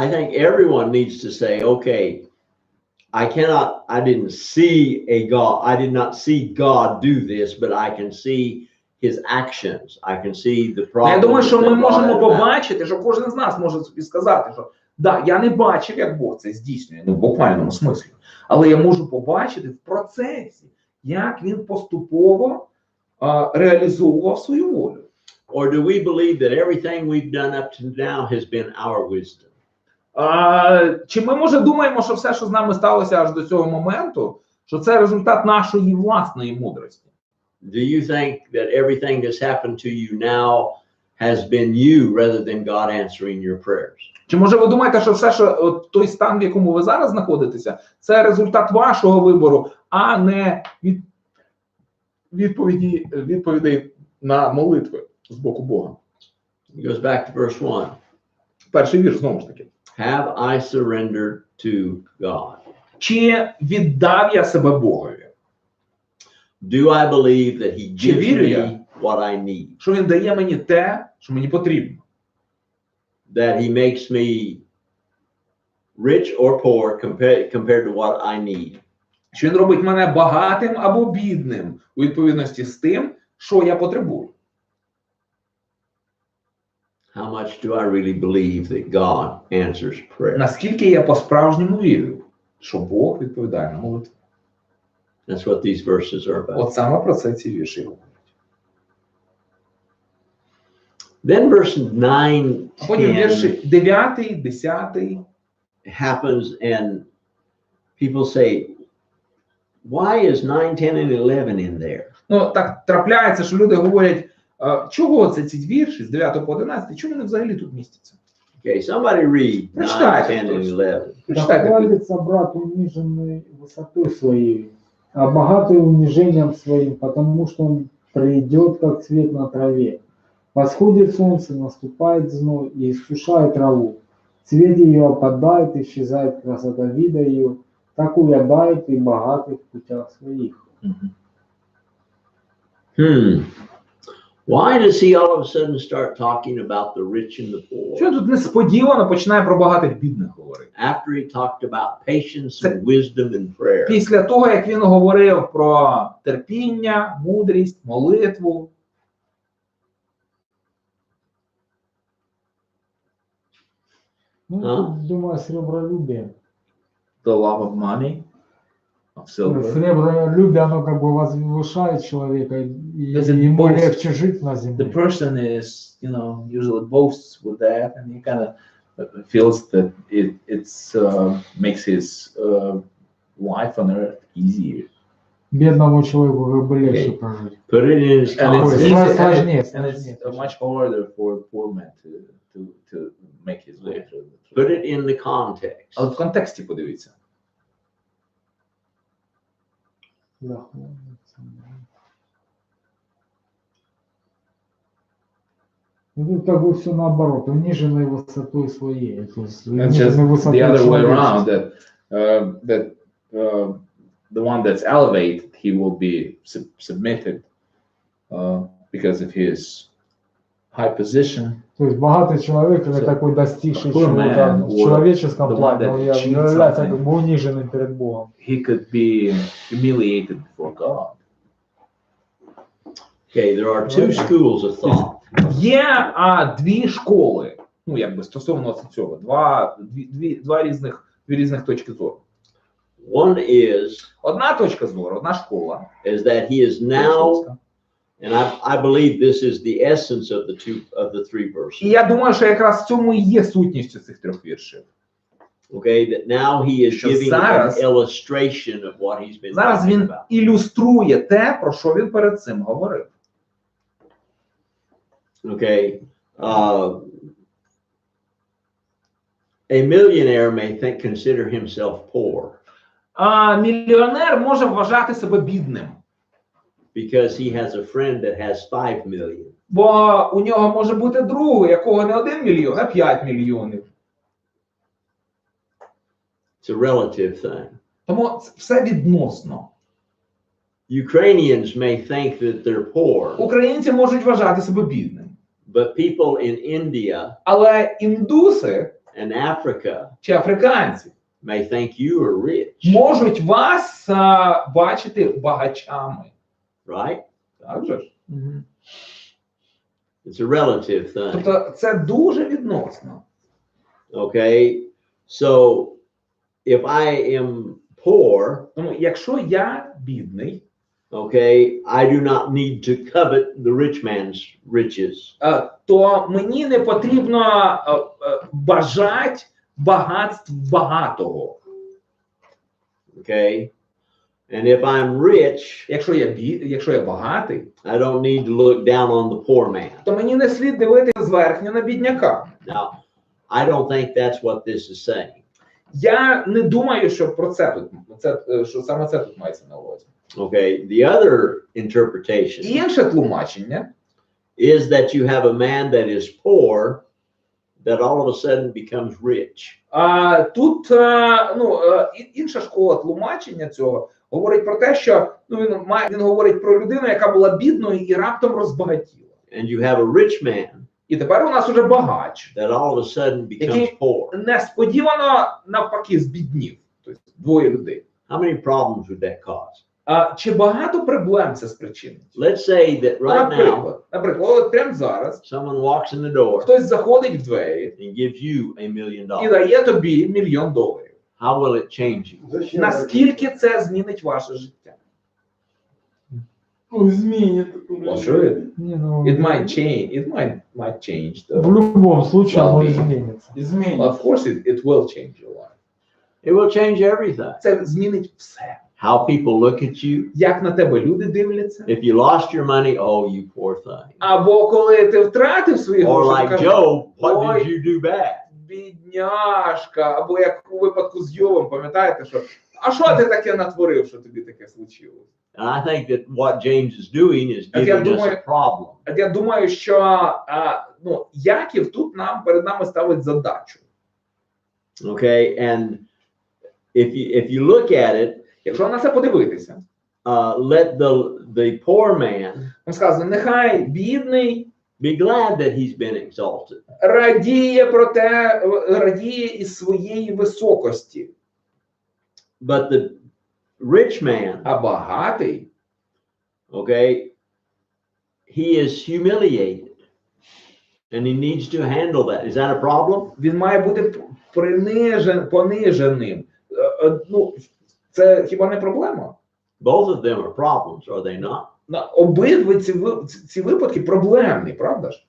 I think everyone needs to say, okay, I didn't see a God. I did not see God do this, but I can see his actions. I can see the Я думаю, problems що ми that brought можемо it about. побачити, що кожен з нас може собі сказати, що да, я не бачив, як Бог це здійснює, ну в буквальному смислі, але я можу побачити в процесі, як він поступово реалізовував свою волю. Or do we believe that everything we've done up to now has been our wisdom? Чи ми, може, думаємо, що все, що з нами сталося аж до цього моменту, що це результат нашої власної мудрості? Do you think that everything that's happened to you now has been you rather than God answering your prayers? Чи, може, ви думаєте, що все, що от той стан, в якому ви зараз знаходитеся, це результат вашого вибору, а не відповідей на молитви з боку Бога? It goes back to verse 1. Перший вірш, знову ж таки. Have I surrendered to God? Чи віддав я себе Богові? Do I believe that he Чи gives вірю я? me what I need? Що він дає мені те, що мені потрібно? That he makes me rich or poor compared to what I need? Що він робить мене багатим або бідним у відповідності з тим, що я потребую? How much do I really believe that God answers prayer? Наскільки я по-справжньому вірю, що Бог відповідає на молитву? That's what these verses are about. От саме про це ці вірші говорять. Then verse 9, А потім 10 вірші 9, 10. happens and people say, why is 9, 10, and 11 in there? Ну, так трапляється, що люди говорять, чого це ці вірші з 9 по 11, чому вони взагалі тут містяться? Okay, somebody read 9, Прочитайте 10, and хтось. 11. Прочитайте. Хвалится брат униженной высотой своей, а богатый унижением своим, потому что он придет, как цвет на траве. Восходит солнце, наступает зной и иссушает траву. Цвет ее опадает, исчезает красота вида ее, так увядает и богатый в путях своих. Why does he all of a sudden start talking about the rich and the poor? Що тут несподівано починає про багатих бідних говорити? After he talked about patience and wisdom and prayer. Після того, як він говорив про терпіння, мудрість, молитву. Ну, думаю, сребролюбие. The love of money, of silver. Сребролюбие, оно как бы возвышает человека, и Does it ему boast? легче жить на The земле. person is, you know, usually boasts with that, and he kind of feels that it's makes his life on earth easier. Бедному человеку как бы легче Okay. прожить. Put it in his And it's, Ой, context. easy, сложнее, and it's сложнее. much harder for a poor man to make his way through. Put it in the context. Але в контексті подивіться. Ну, тут как бы все наоборот, униженной высотой своей. То есть, And just униженной высотой the other way around, человечества. that the one that's elevated, he will be submitted because of his high position. То есть богатый человек или So, такой достигший poor чего-то man в or человеческом the one плане, that он achieved является something. как бы униженным перед Богом. He could be humiliated before God. Okay, there are two schools of thought. Є дві школи, ну якби стосовно цього, дві різних точки зору. One is Одна точка зору, одна школа. is that he is now, and I believe this is the essence of the three І verses. я думаю, що якраз в цьому і є сутністю цих трьох віршів. Okay, that now he is Що giving зараз- an illustration of what he's been Зараз talking він about. ілюструє те, про що він перед цим говорив. Okay, a millionaire may consider himself poor А мільйонер може вважати себе бідним, because he has a friend that has 5 million. бо у нього може бути друг, у якого не 1 мільйон, а 5 мільйонів. It's a relative thing. Тому це все відносно. Ukrainians may think that they're poor, Українці можуть вважати себе бідним, but people in India але індуси and Africa чи африканці may think you are rich, можуть вас бачити багачами. right? Так же ж? It's a relative thing. Тобто це дуже відносно. Okay, so if I am poor, Тому якщо я бідний, okay, I do not need to covet the rich man's riches. то мені не потрібно бажати багатств багатого. Okay, and if I'm rich, Якщо я багатий, I don't need to look down on the poor man. то мені не слід дивитися зверхньо на бідняка. Now, I don't think that's what this is saying. Я не думаю, що про це тут, що саме це тут мається на увазі. Okay, the other interpretation Інше тлумачення is that you have a man that is poor that all of a sudden becomes rich. тут інша школа тлумачення цього говорить про те, що він говорить про людину, яка була бідною і раптом розбагатіла. And you have a rich man І тепер у нас уже багач, that all of a sudden becomes poor. несподівано навпаки збіднів. Тобто двоє людей. How many problems would that cause? Чи багато проблем це спричинить? Let's say that right now Наприклад, от прямо зараз someone walks in the door хтось заходить в двері and gives you $1 million. і дає тобі $1 мільйон. How will it change you? Зачем? Наскільки це змінить ваше життя? Изменит. Не, ну, It might change. It might change. в любом случае оно Well, изменится. Of course, it will change your life. It will change everything. Це змінить все. How people look at you. Як на тебе люди дивляться? If you lost your money, oh, you poor thing. Або коли ти втратив свої Or гроші, like кажуть, Job, what Ой. did you do bad? бідняшка, або як у випадку з Йовом, пам'ятаєте, що а що ти таке натворив, що тобі таке случилось? And I think that what James is doing is Так я giving us a думаю- problem. Я думаю, що Яків тут перед нами ставить задачу. Okay, and if you look at it, Якщо на це подивитися, let the poor man там сказано, нехай бідний be glad that he's been exalted. радіє із своєї високості, But the rich man, а багатий okay, he is humiliated. And he needs to handle that. Is that a problem? він має бути пониженим. Це хіба не проблема? Both of them are problems, are they not? Обидві ці випадки проблемні, правда ж?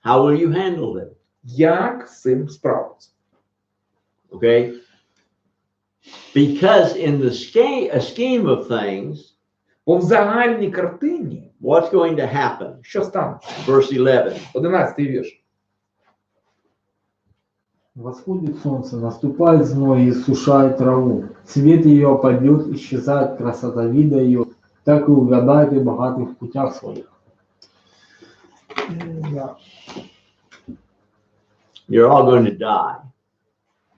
How will you handle them? Як з цим справитися? Okay? Because in the scheme of things, Бо в загальній картині what's going to happen? що станеться? Verse 11. 11-й вірш. Восходит солнце, наступает зной и сушает траву. Цвет ее опадет, исчезает красота вида ее, так и угадает и богатый в путях своих. Да. You're all going to die.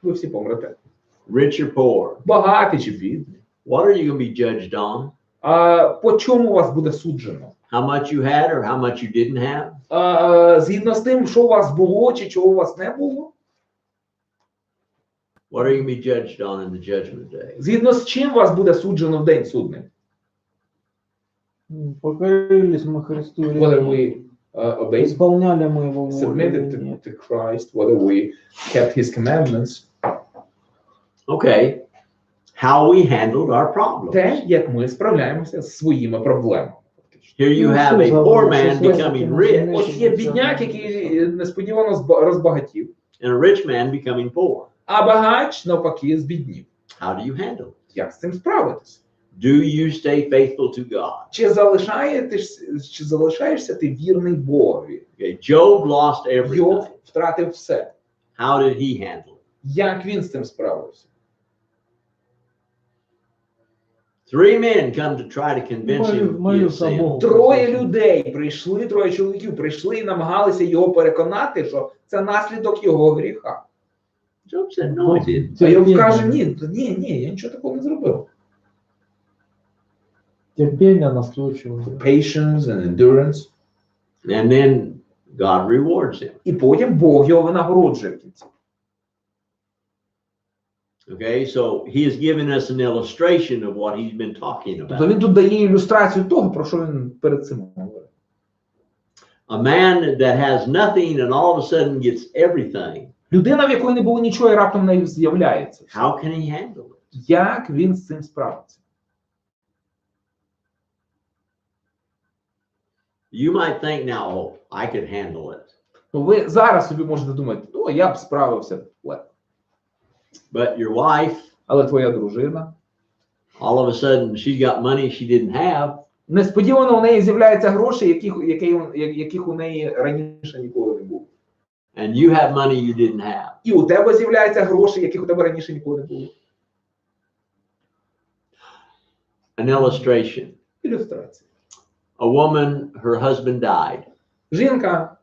Ви всі помрете. Rich or poor. Багатий чи бідний. What are you going to be judged on? По чому вас буде суджено? How much you had or how much you didn't have? Згідно з тим, що у вас було чи чого у вас не було? What are you going to be judged on in the judgment day? Згідно з чим вас буде суджено в день судний? Покорились мы Христу или Whether нет? we obeyed, Исполняли мы его волю submitted или нет? to Christ, whether we kept his commandments. Okay. How we handled our problems. Те, як ми справляємося з своїми проблемами. Here you have a poor man becoming rich Ось є бідняк, який несподівано розбагатів, and a rich man becoming poor. а багач, навпаки, збіднів. How do you handle it? Як з цим справитися? Do you stay faithful to God? Чи залишаєшся ти вірний Богові? Okay. Job lost everything. Йов втратив все. How did he handle it? Як він з цим справився? 3 men come to try to convince him he is sin. Троє чоловіків прийшли і намагалися його переконати, що це наслідок його гріха. Job said, no, I didn't. А Йов каже, ні, я нічого такого не зробив. Терпение, настойчивость. Patience and endurance. And then God rewards him. І потім Бог його винагороджує в кінці. Okay, so he has given us an illustration of what he's been talking Тобто about. він тут дає ілюстрацію того, про що він перед цим говорив. A man that has nothing and all of a sudden gets everything, Людина, в якої не було нічого і раптом в неї з'являється. how can he handle it? Як він з цим справиться? You might think now, oh, I could handle it. Ну, ви зараз собі можете думати, о, я б справився легко. But your wife, Але твоя дружина, all of a sudden, she's got money she didn't have, несподівано у неї з'являються гроші, яких у неї раніше ніколи не було. and you have money you didn't have. І у тебе з'являються гроші, яких у тебе раніше ніколи не було. An illustration. Ілюстрація. A woman, her husband died Жінка,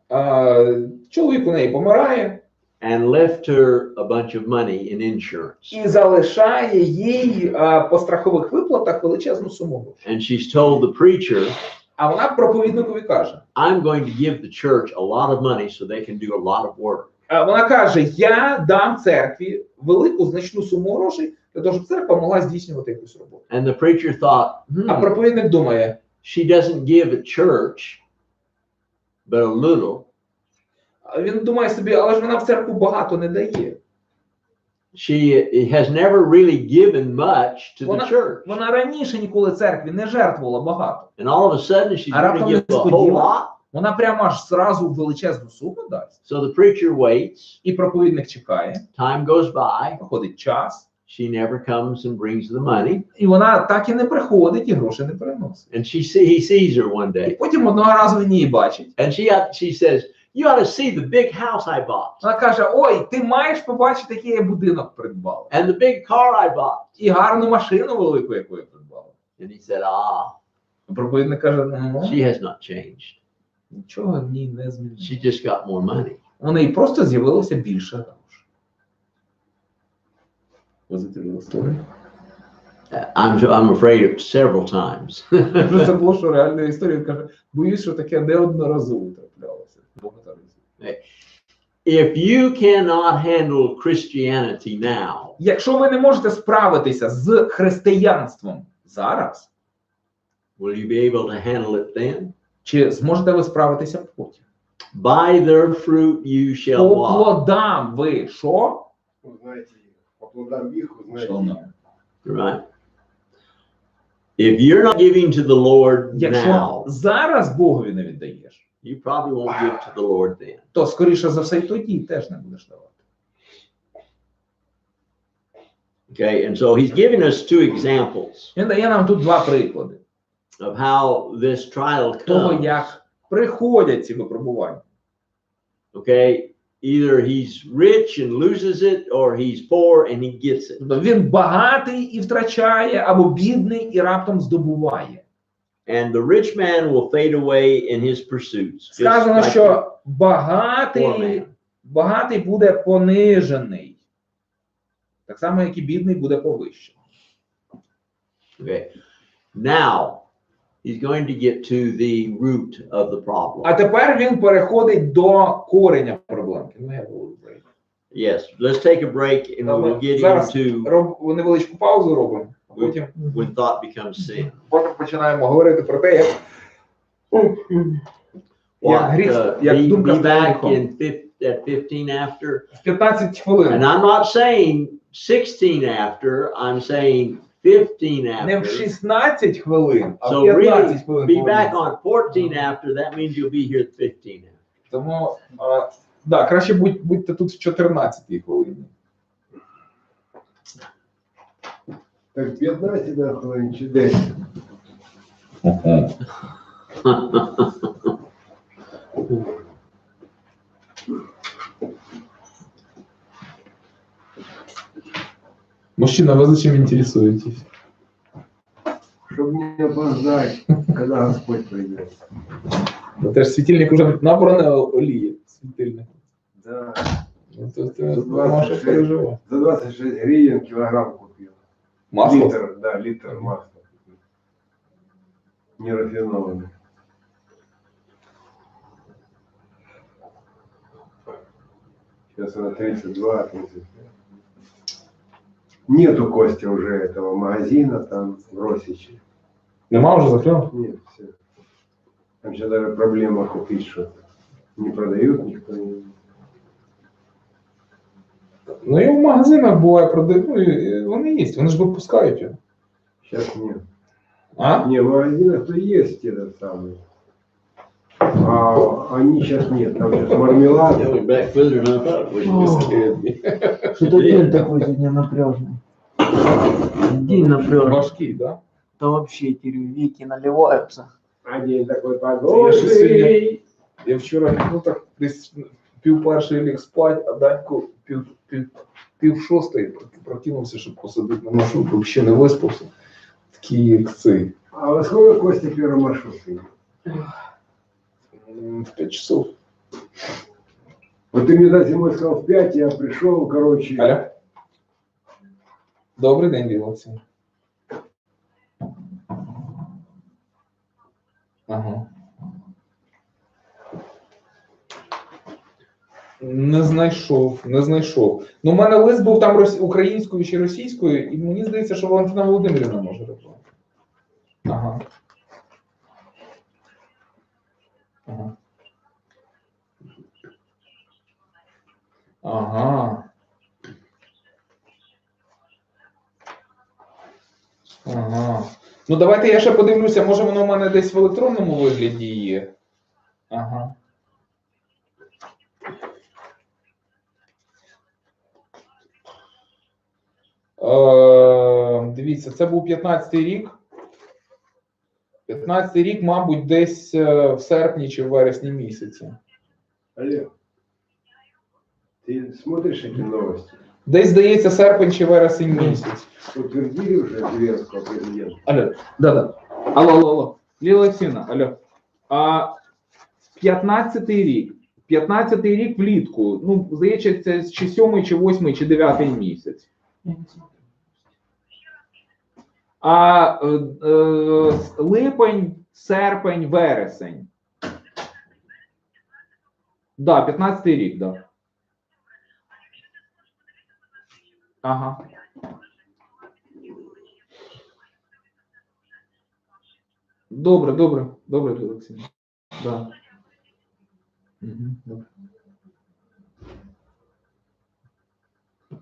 чоловік у неї помирає and left her a bunch of money in insurance. і залишає їй по страхових виплатах величезну суму грошей. And she's told the preacher, А вона проповідникові каже, I'm going to give the church a lot of money so they can do a lot of work. вона каже, я дам церкві велику значну суму грошей, для того, щоб церква могла здійснювати якусь роботу. And the preacher thought, А проповідник думає, she doesn't give at church, but a little. він думає собі, але ж вона в церкву багато не дає. She has never really given much to the church. Вона раніше ніколи церкві не жертвувала багато. And all of a sudden she's А going to раптом give a whole несподівано lot. вона прямо аж зразу величезну суму дасть. So the preacher waits, І проповідник чекає, time goes by, проходить час, she never comes and brings the money. і вона так і не приходить, і гроші не приносить. And he sees her one І day. потім одного разу він її бачить. And she says, you ought to see the big house I bought Вона каже, ой, ти маєш побачити, який я будинок придбала. and the big car I bought. І гарну машину велику, яку я придбала. And he said, ah, Проповідник каже, ну, she has not changed. нічого в ній не змінилося. She just got more money. У неї просто з'явилося більше грошей. Was it a real story? I'm afraid of several times. Це було, що реальна історія. Каже, боюсь, що таке неодноразово траплялося. Багато разів. If you cannot handle Christianity now, Якщо ви не можете справитися з християнством зараз, will you be able to handle it then? чи зможете ви справитися потім? By their fruit you shall По walk. плодам ви що? Узнаете их. По плодам их узнаете Що их. не? Right. If you're not giving to the Lord Якщо now, зараз Богові не віддаєш, you probably won't give to the Lord then. то скоріше за все й тоді теж не будеш давати. Okay, and so he's giving us two examples Він дає нам тут два приклади of how this trial того, comes. як приходять ці випробування. Okay, either he's rich and loses it, or he's poor and he gets it. Тобто він багатий і втрачає, або бідний і раптом здобуває. And the rich man will fade away in his pursuits. just Сказано, like the що poor багатий man. буде понижений. Так само, як і бідний буде повищений. Okay. Now he's going to get to the root of the problem. А тепер він переходить до кореня проблемки. Ну, я говорю, break. Yes, let's take a break and we will get Зараз into невеличку паузу робимо, а потім when thought becomes sin. починаємо говорити про те, як What, гріх, як думка be стає back гріхом. at 15 after. В 15 хвилин. And I'm not saying 16 after, I'm saying 15 Не в after. 16 хвилин, а в So 15 really, хвилин. be back повернутися. on 14 after, that means you'll be here at 15 after. Тому, да, краще будьте тут в 14 хвилині. Так 15 хвилин чи 10. Мужчина, вы зачем интересуетесь? Чтобы не опоздать, когда Господь придет. Это же светильник уже набрана олії. Светильник. Да. Ну, то можешь переживать. За 26 гривен килограмм купил. Масло? Литр, да, литр масла. Нерафинованный. Сейчас она 32, 35. Нету, Костя, уже этого магазина там в Росиче. Нема вже закрив? Нет, все. Там сейчас даже проблема купить что-то. Не продают никто. Ну і в магазинах буває продають, ну і вони є, вони ж випускають його. Сейчас нет. А? Не, в магазинах-то есть этот самый. А они сейчас нет. Там сейчас мармелад. Yeah, we're back further than I thought we was. Что-то день такой сегодня напряжный. День напряжный. Важкий, да? Да вообще эти веки наливаются. А день такой Я щось погодный. сьогодні- Я вчора, ну так, десь пів першої ліг спать, а Даньку пів шостої прокинувся, щоб посадити на маршрутку, ще не виспався. Такий як цей. А во сколько, Костя, первый маршрут? В 5 часов. Вот ты мне зимой сказал в 5, я пришел, короче. Алло. Добрий день, Білоці. Ага. Не знайшов. Ну, у мене лист був там українською чи російською, і мені здається, що Валентина Володимирівна може робити. Ага. Ага. Ага. Ага. Ну давайте я ще подивлюся, може воно в мене десь в електронному вигляді є. Ага. Дивіться, це був 15-й рік. 15-й рік, мабуть, десь в серпні чи в вересні місяці. Олег, ты смотришь эти новости? Десь, здається, серпень чи вересень місяць. Утвердили уже Зеленского президента? Алло, да. Алло. Ліла Олексіївна, алло. 15-й рік. 15-й рік влітку. Ну, здається, це чи 7-й, чи 8-й, чи 9-й місяць. Липень, серпень, вересень. Да, 15-й рік, да. Ага. Добре, Олексій. Да. Угу, добре.